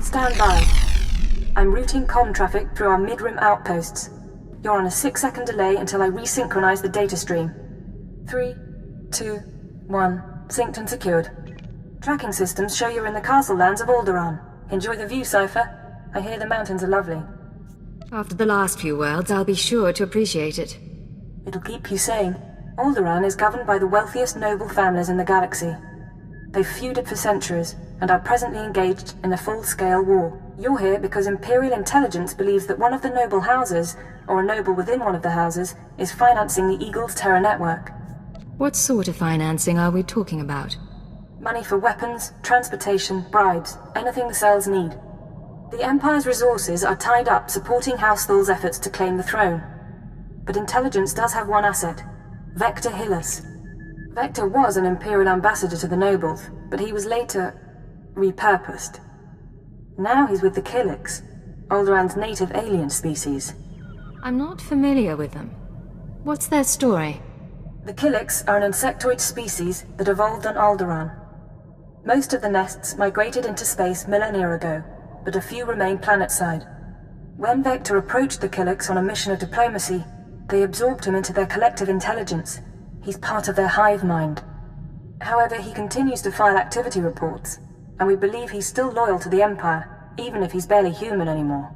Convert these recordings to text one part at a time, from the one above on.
Stand by. I'm routing comm traffic through our mid-rim outposts. You're on a 6-second delay until I resynchronize the data stream. 3, 2, 1. Synced and secured. Tracking systems show you're in the castle lands of Alderran. Enjoy the view, Cypher. I hear the mountains are lovely. After the last few worlds, I'll be sure to appreciate it. It'll keep you sane. Alderran is governed by the wealthiest noble families in the galaxy. They've feuded for centuries, and are presently engaged in a full-scale war. You're here because Imperial Intelligence believes that one of the noble houses, or a noble within one of the houses, is financing the Eagle's Terra network. What sort of financing are we talking about? Money for weapons, transportation, bribes, anything the cells need. The Empire's resources are tied up supporting House Thul's efforts to claim the throne. But Intelligence does have one asset, Vector Hillis. Vector was an Imperial ambassador to the nobles, but he was later repurposed. Now he's with the Killiks, Alderran's native alien species. I'm not familiar with them. What's their story? The Killiks are an insectoid species that evolved on Alderran. Most of the nests migrated into space millennia ago, but a few remain planetside. When Vector approached the Killiks on a mission of diplomacy, they absorbed him into their collective intelligence. He's part of their hive mind. However, he continues to file activity reports, and we believe he's still loyal to the Empire, even if he's barely human anymore.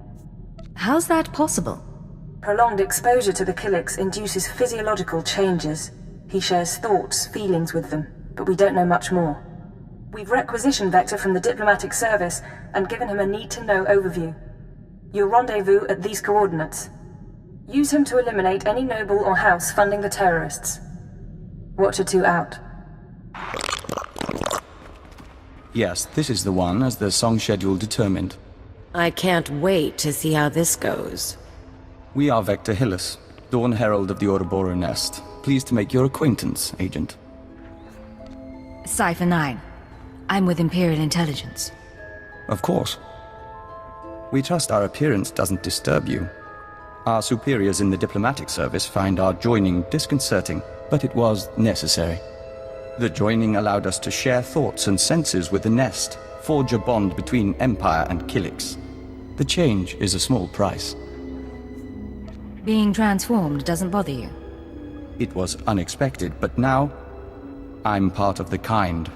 How's that possible? Prolonged exposure to the Killiks induces physiological changes. He shares thoughts, feelings with them, but we don't know much more. We've requisitioned Vector from the diplomatic service and given him a need-to-know overview. You'll rendezvous at these coordinates. Use him to eliminate any noble or house funding the terrorists. Watcher 2 out. Yes, this is the one, as the song schedule determined. I can't wait to see how this goes. We are Vector Hillis, Dawn Herald of the Ouroboros Nest. Pleased to make your acquaintance, Agent. Cypher 9. I'm with Imperial Intelligence. Of course. We trust our appearance doesn't disturb you. Our superiors in the diplomatic service find our joining disconcerting, but it was necessary. The joining allowed us to share thoughts and senses with the Nest, forge a bond between Empire and Killiks. The change is a small price. Being transformed doesn't bother you? It was unexpected, but now, I'm part of the kind.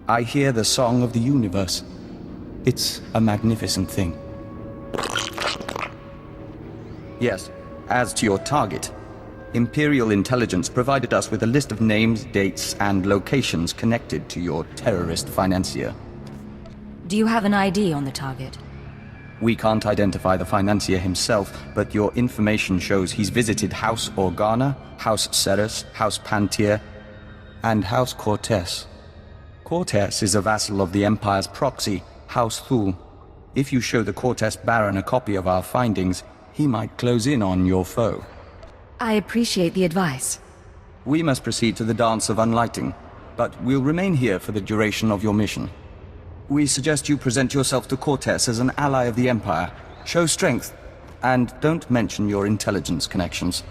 I hear the song of the universe. It's a magnificent thing. Yes, as to your target, Imperial Intelligence provided us with a list of names, dates, and locations connected to your terrorist financier. Do you have an ID on the target? We can't identify the financier himself, but your information shows he's visited House Organa, House Ceres, House Pantier, and House Cortez. Cortez is a vassal of the Empire's proxy, House Thul. If you show the Cortez Baron a copy of our findings, he might close in on your foe. I appreciate the advice. We must proceed to the Dance of Unlighting, but we'll remain here for the duration of your mission. We suggest you present yourself to Cortez as an ally of the Empire. Show strength, and don't mention your intelligence connections.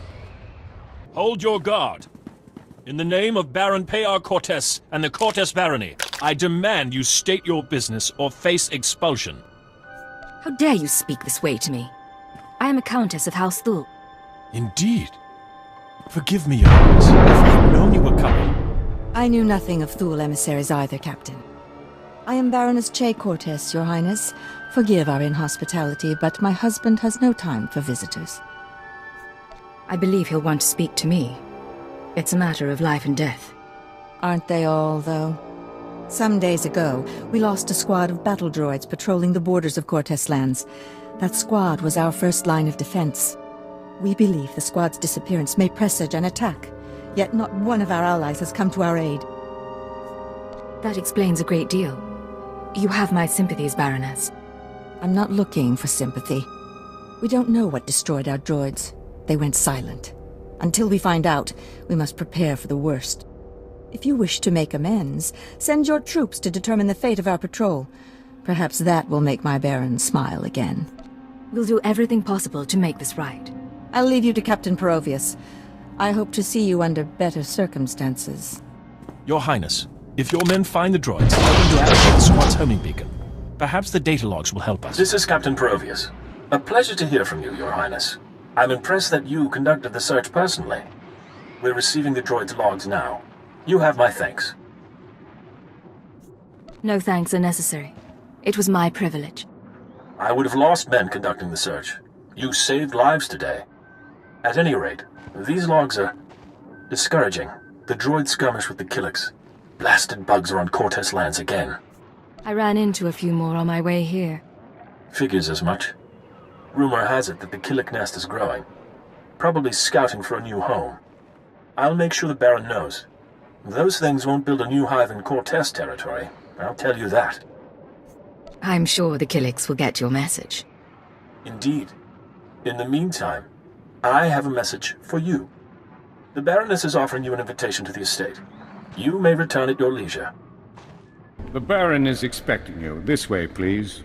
Hold your guard. In the name of Baron Payar Cortez and the Cortez Barony, I demand you state your business or face expulsion. How dare you speak this way to me? I am a Countess of House Thul. Indeed. Forgive me, Your Highness, if I'd known you were coming. I knew nothing of Thul emissaries either, Captain. I am Baroness Che Cortez, Your Highness. Forgive our inhospitality, but my husband has no time for visitors. I believe he'll want to speak to me. It's a matter of life and death. Aren't they all, though? Some days ago, we lost a squad of battle droids patrolling the borders of Cortez lands. That squad was our first line of defense. We believe the squad's disappearance may presage an attack, yet not one of our allies has come to our aid. That explains a great deal. You have my sympathies, Baroness. I'm not looking for sympathy. We don't know what destroyed our droids. They went silent. Until we find out, we must prepare for the worst. If you wish to make amends, send your troops to determine the fate of our patrol. Perhaps that will make my Baron smile again. We'll do everything possible to make this right. I'll leave you to Captain Perovius. I hope to see you under better circumstances. Your Highness, if your men find the droids, tell them to activate the squad's homing beacon. Perhaps the data logs will help us. This is Captain Perovius. A pleasure to hear from you, Your Highness. I'm impressed that you conducted the search personally. We're receiving the droid's logs now. You have my thanks. No thanks are necessary. It was my privilege. I would have lost men conducting the search. You saved lives today. At any rate, these logs are discouraging. The droid skirmish with the Killiks. Blasted bugs are on Cortez lands again. I ran into a few more on my way here. Figures as much. Rumor has it that the Killik nest is growing. Probably scouting for a new home. I'll make sure the Baron knows. Those things won't build a new hive in Cortez territory. I'll tell you that. I'm sure the Killiks will get your message. Indeed. In the meantime, I have a message for you. The Baroness is offering you an invitation to the estate. You may return at your leisure. The Baron is expecting you. This way, please.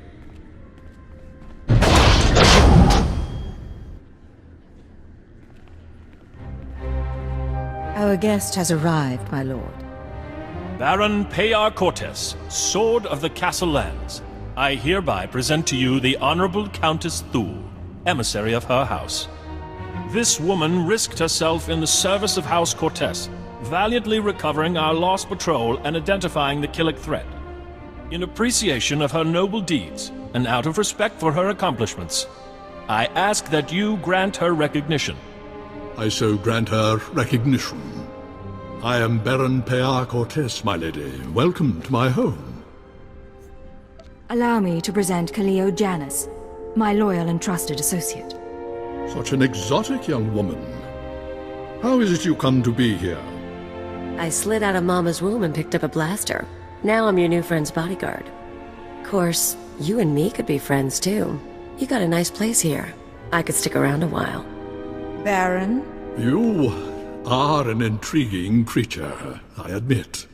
Our guest has arrived, my lord. Baron Payar Cortez, Sword of the Castle Lands. I hereby present to you the Honorable Countess Thule, emissary of her house. This woman risked herself in the service of House Cortez, valiantly recovering our lost patrol and identifying the Killik threat. In appreciation of her noble deeds, and out of respect for her accomplishments, I ask that you grant her recognition. I so grant her recognition. I am Baron Payar Cortez, my lady. Welcome to my home. Allow me to present Kaleo Janus, my loyal and trusted associate. Such an exotic young woman. How is it you come to be here? I slid out of Mama's womb and picked up a blaster. Now I'm your new friend's bodyguard. Of course, you and me could be friends too. You got a nice place here. I could stick around a while. Baron? You are an intriguing creature, I admit.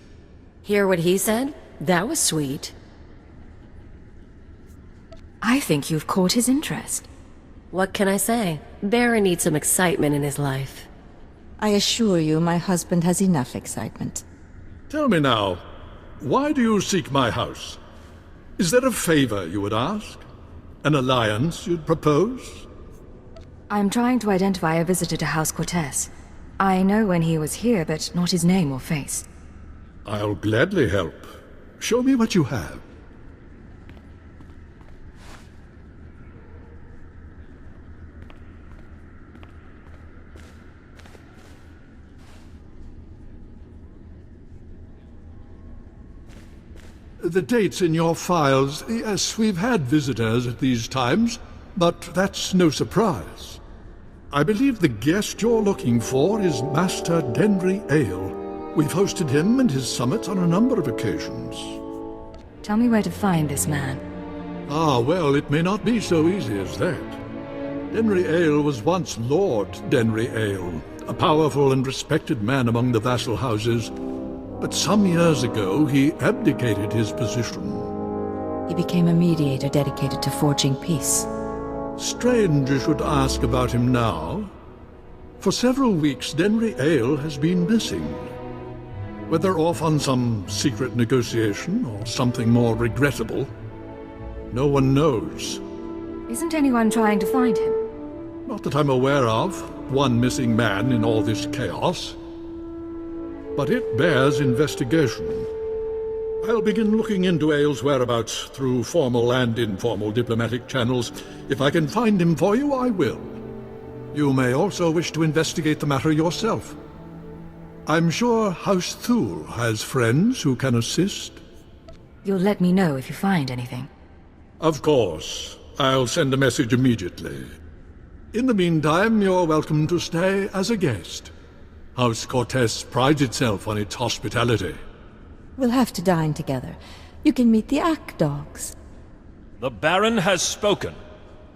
Hear what he said? That was sweet. I think you've caught his interest. What can I say? Baron needs some excitement in his life. I assure you my husband has enough excitement. Tell me now, why do you seek my house? Is there a favor you would ask? An alliance you'd propose? I'm trying to identify a visitor to House Cortez. I know when he was here, but not his name or face. I'll gladly help. Show me what you have. The dates in your files, yes, we've had visitors at these times, but that's no surprise. I believe the guest you're looking for is Master Denry Ale. We've hosted him and his summits on a number of occasions. Tell me where to find this man. Ah, well, it may not be so easy as that. Denry Ale was once Lord Denry Ale, a powerful and respected man among the vassal houses. But some years ago, he abdicated his position. He became a mediator dedicated to forging peace. Strange you should ask about him now. For several weeks, Denry Ale has been missing. Whether off on some secret negotiation or something more regrettable, no one knows. Isn't anyone trying to find him? Not that I'm aware of. One missing man in all this chaos. But it bears investigation. I'll begin looking into Ale's whereabouts through formal and informal diplomatic channels. If I can find him for you, I will. You may also wish to investigate the matter yourself. I'm sure House Thule has friends who can assist. You'll let me know if you find anything. Of course. I'll send a message immediately. In the meantime, you're welcome to stay as a guest. House Cortez prides itself on its hospitality. We'll have to dine together. You can meet the Ack dogs. The Baron has spoken.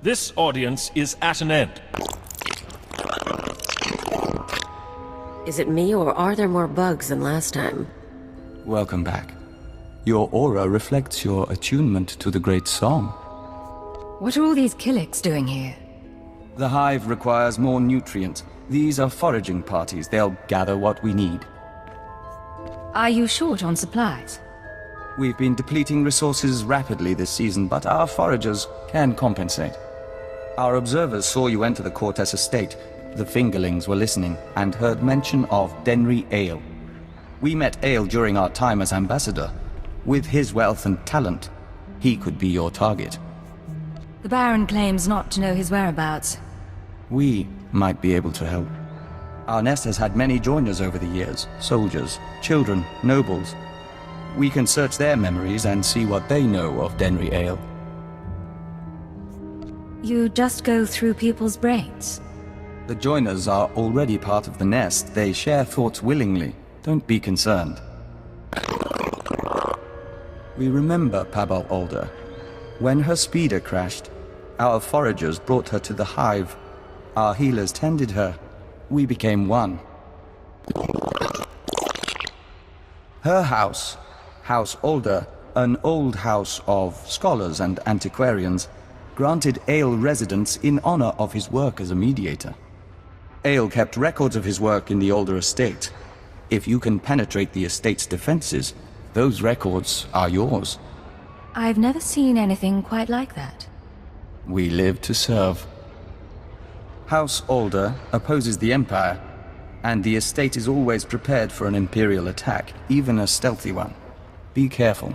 This audience is at an end. Is it me, or are there more bugs than last time? Welcome back. Your aura reflects your attunement to the great song. What are all these Killiks doing here? The hive requires more nutrients. These are foraging parties. They'll gather what we need. Are you short on supplies? We've been depleting resources rapidly this season, but our foragers can compensate. Our observers saw you enter the Cortez estate. The fingerlings were listening and heard mention of Denry Ale. We met Ale during our time as ambassador. With his wealth and talent, he could be your target. The Baron claims not to know his whereabouts. We might be able to help. Our nest has had many joiners over the years. Soldiers, children, nobles. We can search their memories and see what they know of Denry Ale. You just go through people's brains? The joiners are already part of the nest. They share thoughts willingly. Don't be concerned. We remember Pabal Alder. When her speeder crashed, our foragers brought her to the hive. Our healers tended her. We became one. Her house, House Alder, an old house of scholars and antiquarians, granted Ale residence in honor of his work as a mediator. Ale kept records of his work in the Alder estate. If you can penetrate the estate's defenses, those records are yours. I've never seen anything quite like that. We live to serve. House Alder opposes the Empire, and the estate is always prepared for an Imperial attack, even a stealthy one. Be careful.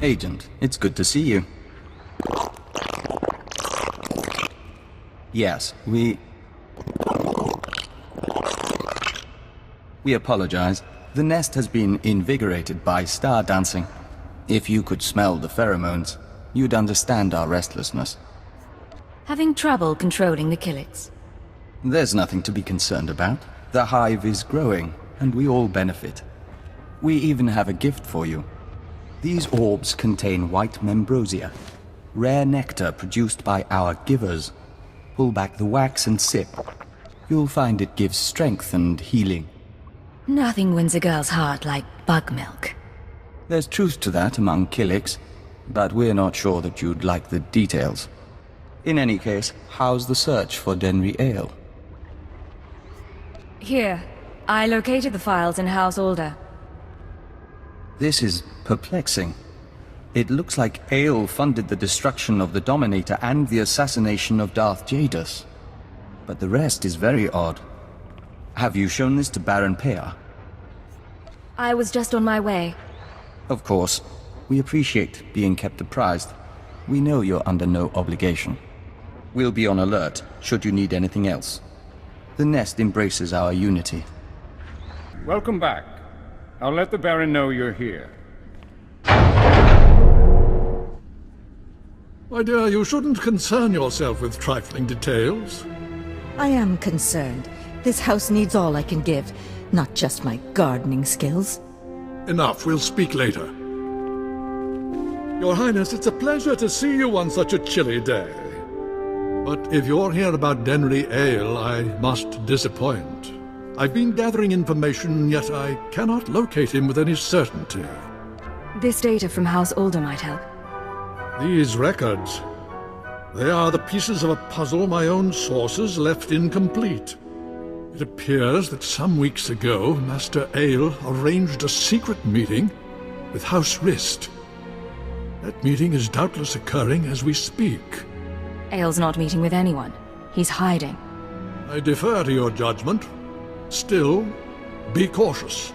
Agent, it's good to see you. Yes, we apologize. The nest has been invigorated by star dancing. If you could smell the pheromones, you'd understand our restlessness. Having trouble controlling the Killiks? There's nothing to be concerned about. The hive is growing, and we all benefit. We even have a gift for you. These orbs contain white membrosia, rare nectar produced by our givers. Pull back the wax and sip. You'll find it gives strength and healing. Nothing wins a girl's heart like bug milk. There's truth to that among Killiks, but we're not sure that you'd like the details. In any case, how's the search for Denry Ale? Here, I located the files in House Alder. This is perplexing. It looks like Ale funded the destruction of the Dominator and the assassination of Darth Jadus. But the rest is very odd. Have you shown this to Baron Pear? I was just on my way. Of course. We appreciate being kept apprised. We know you're under no obligation. We'll be on alert should you need anything else. The nest embraces our unity. Welcome back. I'll let the Baron know you're here. My dear, you shouldn't concern yourself with trifling details. I am concerned. This house needs all I can give, not just my gardening skills. Enough, we'll speak later. Your Highness, it's a pleasure to see you on such a chilly day. But if you're here about Denry Ale, I must disappoint. I've been gathering information, yet I cannot locate him with any certainty. This data from House Alder might help. These records. They are the pieces of a puzzle my own sources left incomplete. It appears that some weeks ago, Master Ale arranged a secret meeting with House Rist. That meeting is doubtless occurring as we speak. Ale's not meeting with anyone. He's hiding. I defer to your judgment. Still, be cautious.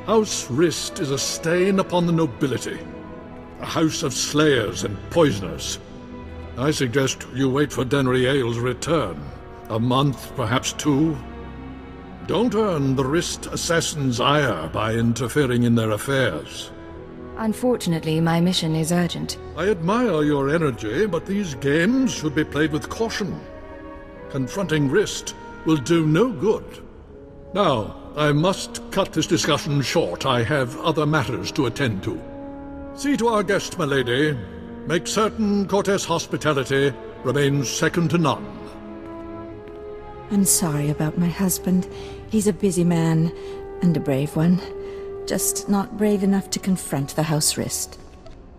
House Rist is a stain upon the nobility. A house of slayers and poisoners. I suggest you wait for Denry Ale's return. A month, perhaps 2. Don't earn the Rist assassins' ire by interfering in their affairs. Unfortunately, my mission is urgent. I admire your energy, but these games should be played with caution. Confronting Rist will do no good. Now, I must cut this discussion short. I have other matters to attend to. See to our guest, my lady. Make certain Cortes' hospitality remains second to none. I'm sorry about my husband. He's a busy man, and a brave one. Just not brave enough to confront the House Rist.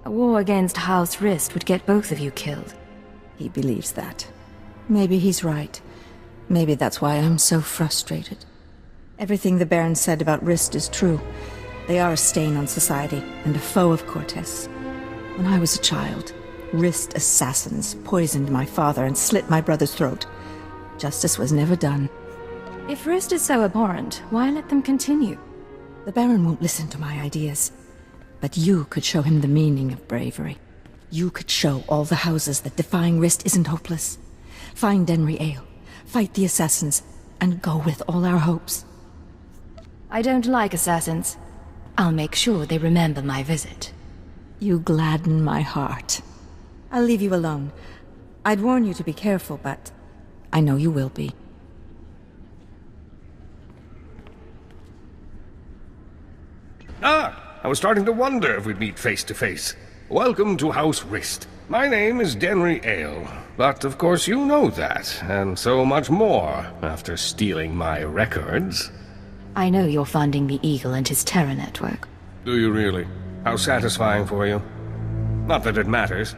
A war against House Rist would get both of you killed. He believes that. Maybe he's right. Maybe that's why I'm so frustrated. Everything the Baron said about Rist is true. They are a stain on society, and a foe of Cortes. When I was a child, Rist assassins poisoned my father and slit my brother's throat. Justice was never done. If Rist is so abhorrent, why let them continue? The Baron won't listen to my ideas. But you could show him the meaning of bravery. You could show all the houses that defying Rist isn't hopeless. Find Denry Ale, fight the assassins, and go with all our hopes. I don't like assassins. I'll make sure they remember my visit. You gladden my heart. I'll leave you alone. I'd warn you to be careful, but I know you will be. I was starting to wonder if we'd meet face to face. Welcome to House Rist. My name is Denry Ale, but of course you know that, and so much more, after stealing my records. I know you're funding the Eagle and his terror network. Do you really? How satisfying for you. Not that it matters.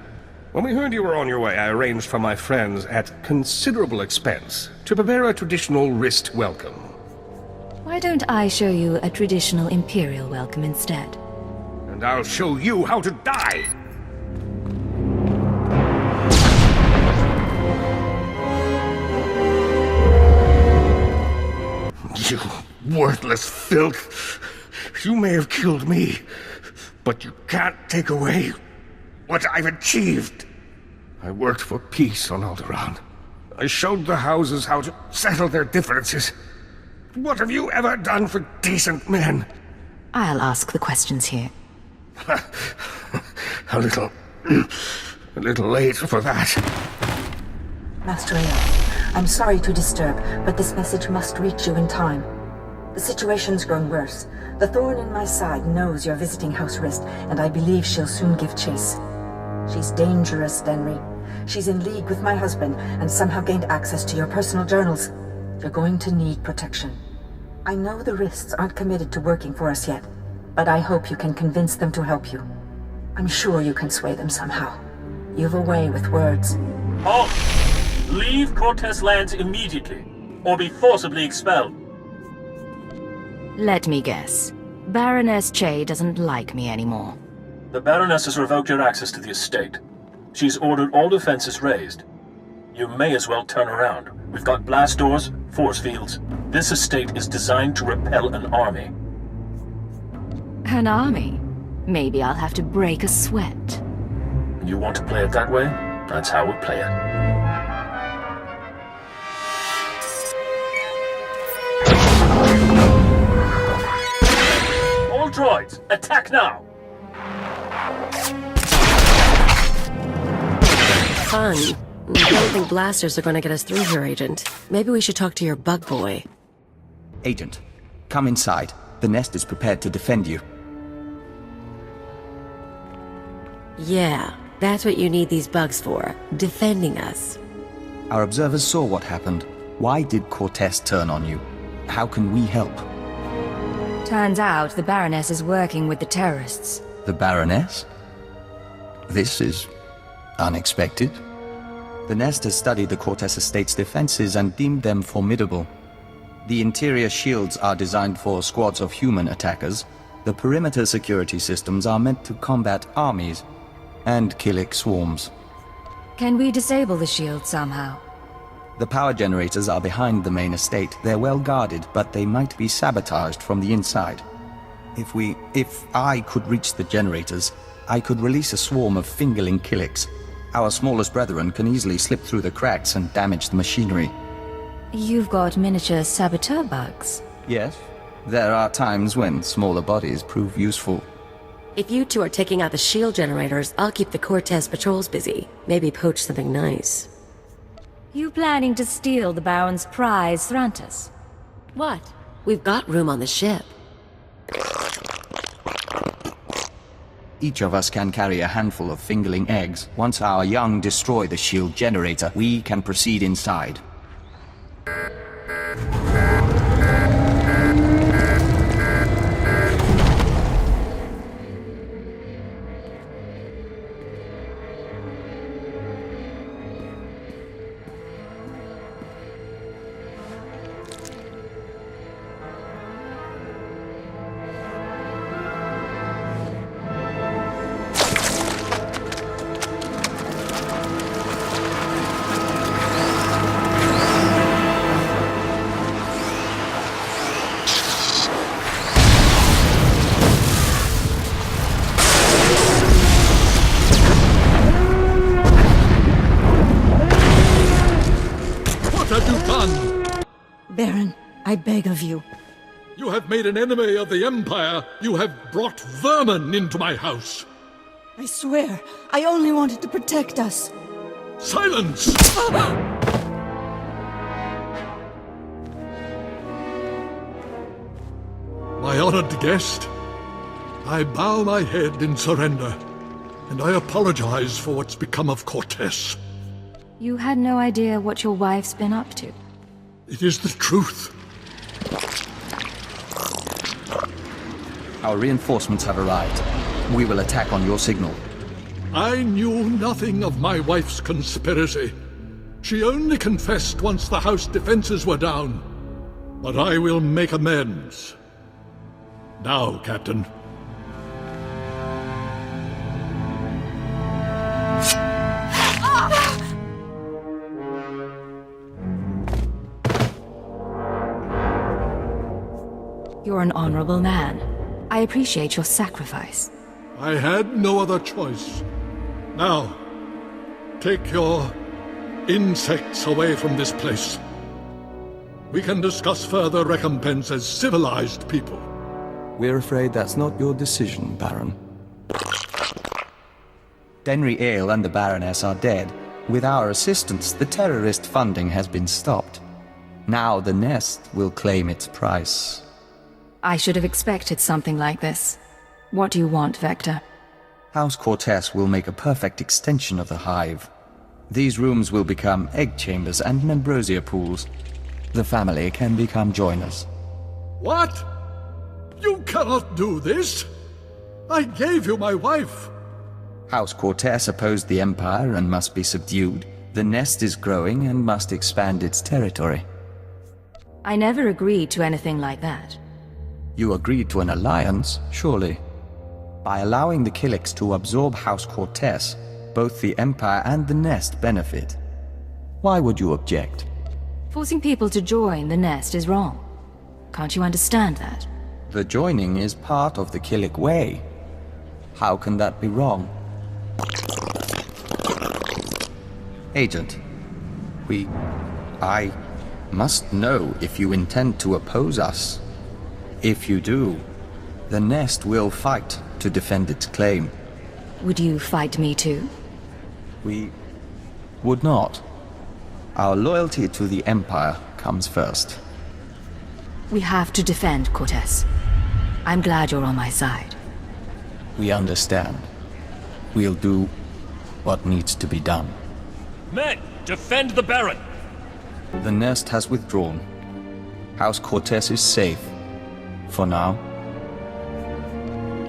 When we heard you were on your way, I arranged for my friends at considerable expense to prepare a traditional Rist welcome. Why don't I show you a traditional Imperial welcome instead? And I'll show you how to die! You worthless filth! You may have killed me, but you can't take away what I've achieved. I worked for peace on Alderran. I showed the houses how to settle their differences. What have you ever done for decent men? I'll ask the questions here. a little late for that. Master Ale, I'm sorry to disturb, but this message must reach you in time. The situation's grown worse. The thorn in my side knows you're visiting House Rist, and I believe she'll soon give chase. She's dangerous, Denry. She's in league with my husband, and somehow gained access to your personal journals. You're going to need protection. I know the Rists aren't committed to working for us yet, but I hope you can convince them to help you. I'm sure you can sway them somehow. You've a way with words. Halt! Leave Cortes lands immediately, or be forcibly expelled. Let me guess. Baroness Che doesn't like me anymore. The Baroness has revoked your access to the estate. She's ordered all defenses raised. You may as well turn around. We've got blast doors, force fields. This estate is designed to repel an army. An army? Maybe I'll have to break a sweat. You want to play it that way? That's how we'll play it. All droids, attack now! Fun. I don't think blasters are going to get us through here, Agent. Maybe we should talk to your bug boy. Agent, come inside. The nest is prepared to defend you. Yeah, that's what you need these bugs for. Defending us. Our observers saw what happened. Why did Cortes turn on you? How can we help? Turns out the Baroness is working with the terrorists. The Baroness? This is unexpected. The Nest has studied the Cortez Estate's defenses and deemed them formidable. The interior shields are designed for squads of human attackers. The perimeter security systems are meant to combat armies and Killik swarms. Can we disable the shield somehow? The power generators are behind the main estate. They're well guarded, but they might be sabotaged from the inside. If I could reach the generators, I could release a swarm of fingerling Killiks. Our smallest brethren can easily slip through the cracks and damage the machinery. You've got miniature saboteur bugs. Yes, there are times when smaller bodies prove useful. If you two are taking out the shield generators, I'll keep the Cortez patrols busy. Maybe poach something nice. You planning to steal the Baron's prize, Thrantis? What? We've got room on the ship. Each of us can carry a handful of fingerling eggs. Once our young destroy the shield generator, we can proceed inside. Baron, I beg of you. You have made an enemy of the Empire. You have brought vermin into my house. I swear, I only wanted to protect us. Silence! My honored guest, I bow my head in surrender, and I apologize for what's become of Cortez. You had no idea what your wife's been up to. It is the truth. Our reinforcements have arrived. We will attack on your signal. I knew nothing of my wife's conspiracy. She only confessed once the house defenses were down. But I will make amends. Now, Captain. You're an honorable man. I appreciate your sacrifice. I had no other choice. Now, take your insects away from this place. We can discuss further recompense as civilized people. We're afraid that's not your decision, Baron. Denry Ale and the Baroness are dead. With our assistance, the terrorist funding has been stopped. Now the Nest will claim its price. I should have expected something like this. What do you want, Vector? House Cortez will make a perfect extension of the hive. These rooms will become egg chambers and membrosia pools. The family can become joiners. What? You cannot do this! I gave you my wife! House Cortez opposed the Empire and must be subdued. The Nest is growing and must expand its territory. I never agreed to anything like that. You agreed to an alliance, surely. By allowing the Killiks to absorb House Cortez, both the Empire and the Nest benefit. Why would you object? Forcing people to join the Nest is wrong. Can't you understand that? The joining is part of the Killik way. How can that be wrong? Agent, I must know if you intend to oppose us. If you do, the Nest will fight to defend its claim. Would you fight me too? We would not. Our loyalty to the Empire comes first. We have to defend Cortez. I'm glad you're on my side. We understand. We'll do what needs to be done. Men, defend the Baron! The Nest has withdrawn. House Cortez is safe. For now.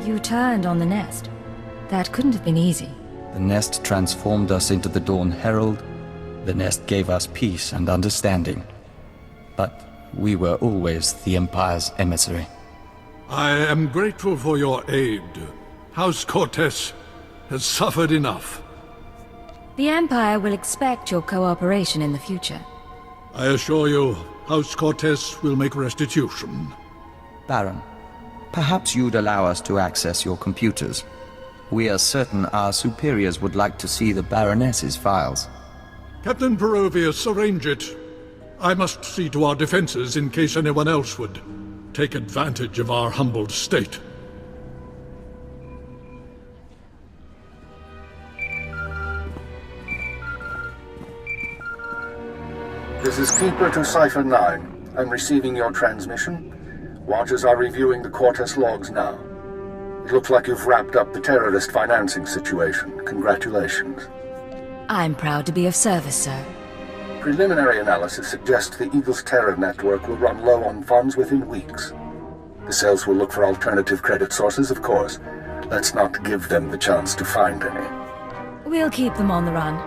You turned on the nest. That couldn't have been easy. The nest transformed us into the Dawn Herald. The nest gave us peace and understanding. But we were always the Empire's emissary. I am grateful for your aid. House Cortez has suffered enough. The Empire will expect your cooperation in the future. I assure you, House Cortez will make restitution. Baron, perhaps you'd allow us to access your computers. We are certain our superiors would like to see the Baroness's files. Captain Perovius, arrange it. I must see to our defenses in case anyone else would take advantage of our humbled state. This is Keeper to Cipher 9. I'm receiving your transmission. Watchers are reviewing the Cortez logs now. It looks like you've wrapped up the terrorist financing situation. Congratulations. I'm proud to be of service, sir. Preliminary analysis suggests the Eagle's terror network will run low on funds within weeks. The cells will look for alternative credit sources, of course. Let's not give them the chance to find any. We'll keep them on the run.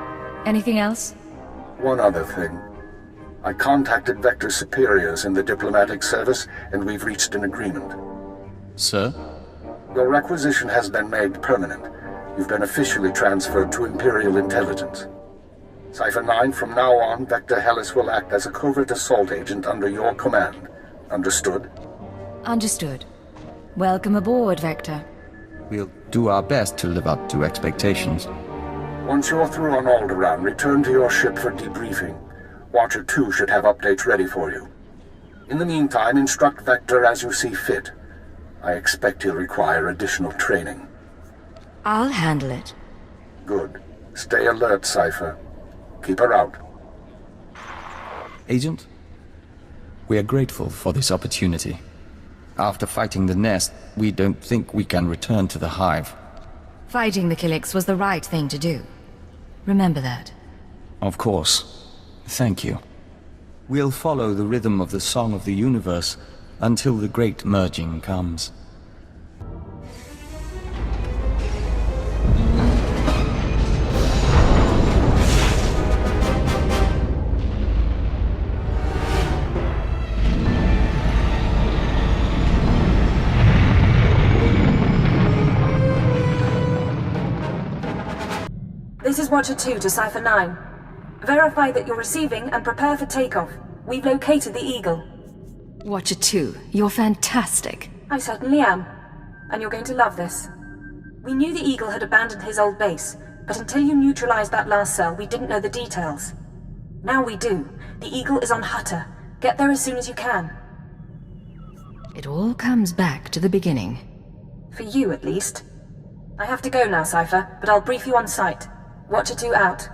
Anything else? One other thing. I contacted Vector's superiors in the diplomatic service, and we've reached an agreement. Sir? Your requisition has been made permanent. You've been officially transferred to Imperial Intelligence. Cipher 9, from now on, Vector Hellis will act as a covert assault agent under your command. Understood? Understood. Welcome aboard, Vector. We'll do our best to live up to expectations. Once you're through on Alderran, return to your ship for debriefing. Watcher 2 should have updates ready for you. In the meantime, instruct Vector as you see fit. I expect he'll require additional training. I'll handle it. Good. Stay alert, Cipher. Keep her out. Agent, we are grateful for this opportunity. After fighting the nest, we don't think we can return to the Hive. Fighting the Killiks was the right thing to do. Remember that. Of course. Thank you. We'll follow the rhythm of the Song of the Universe until the Great Merging comes. This is Watcher 2 to Cipher 9. Verify that you're receiving and prepare for takeoff. We've located the Eagle. Watcher 2, you're fantastic. I certainly am. And you're going to love this. We knew the Eagle had abandoned his old base, but until you neutralized that last cell, we didn't know the details. Now we do. The Eagle is on Hutter. Get there as soon as you can. It all comes back to the beginning. For you, at least. I have to go now, Cipher, but I'll brief you on site. Watcher 2 out.